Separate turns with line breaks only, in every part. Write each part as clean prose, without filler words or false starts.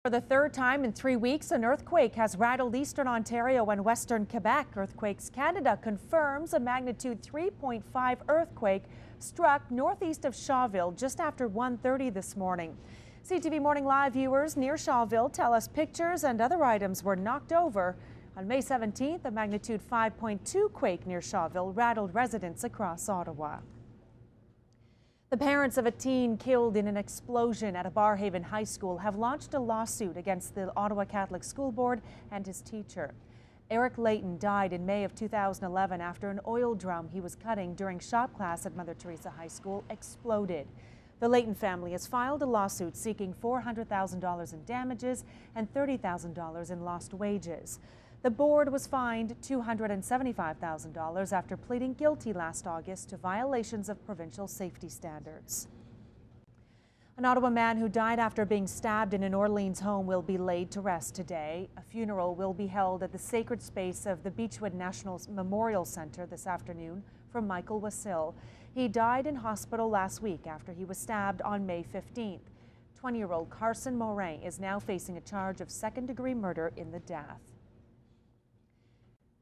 For the third time in 3 weeks, an earthquake has rattled eastern Ontario and western Quebec. Earthquakes Canada confirms a magnitude 3.5 earthquake struck northeast of Shawville just after 1:30 this morning. CTV Morning Live viewers near Shawville tell us pictures and other items were knocked over. On May 17th, a magnitude 5.2 quake near Shawville rattled residents across Ottawa. The parents of a teen killed in an explosion at a Barhaven High School have launched a lawsuit against the Ottawa Catholic School Board and his teacher. Eric Layton died in May of 2011 after an oil drum he was cutting during shop class at Mother Teresa High School exploded. The Layton family has filed a lawsuit seeking $400,000 in damages and $30,000 in lost wages. The board was fined $275,000 after pleading guilty last August to violations of provincial safety standards. An Ottawa man who died after being stabbed in an Orleans home will be laid to rest today. A funeral will be held at the sacred space of the Beechwood National Memorial Centre this afternoon for Michael Wassil. He died in hospital last week after he was stabbed on May 15th. 20-year-old Carson Morin is now facing a charge of second-degree murder in the death.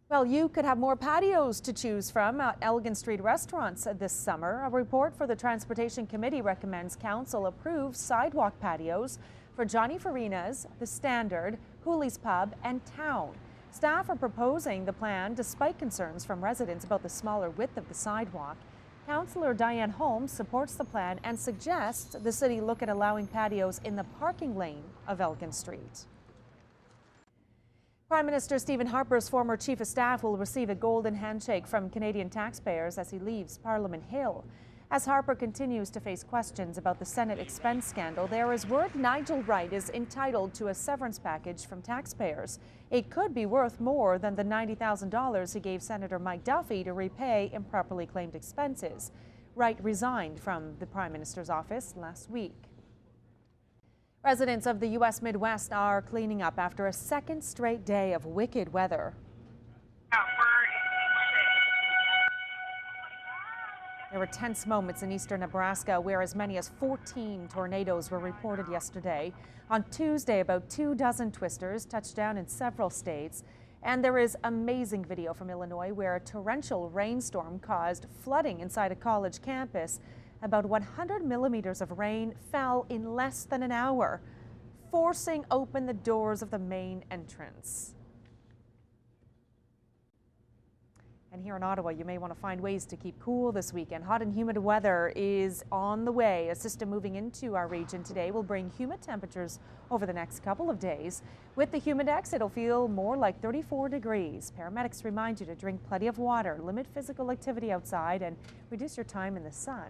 Well, you could have more patios to choose from at Elgin Street restaurants this summer. A report for the Transportation Committee recommends Council approve sidewalk patios for Johnny Farina's, The Standard, Hooley's Pub, and Town. Staff are proposing the plan despite concerns from residents about the smaller width of the sidewalk. Councillor Diane Holmes supports the plan and suggests the city look at allowing patios in the parking lane of Elgin Street. Prime Minister Stephen Harper's former chief of staff will receive a golden handshake from Canadian taxpayers as he leaves Parliament Hill. As Harper continues to face questions about the Senate expense scandal, there is word Nigel Wright is entitled to a severance package from taxpayers. It could be worth more than the $90,000 he gave Senator Mike Duffy to repay improperly claimed expenses. Wright resigned from the Prime Minister's office last week. Residents of the U.S. Midwest are cleaning up after a second straight day of wicked weather. There were tense moments in eastern Nebraska where as many as 14 tornadoes were reported yesterday. On Tuesday, about 24 twisters touched down in several states. And there is amazing video from Illinois where a torrential rainstorm caused flooding inside a college campus. About 100 millimeters of rain fell in less than an hour, forcing open the doors of the main entrance. And here in Ottawa, you may want to find ways to keep cool this weekend. Hot and humid weather is on the way. A system moving into our region today will bring humid temperatures over the next couple of days. With the humidex, it'll feel more like 34 degrees. Paramedics remind you to drink plenty of water, limit physical activity outside, and reduce your time in the sun.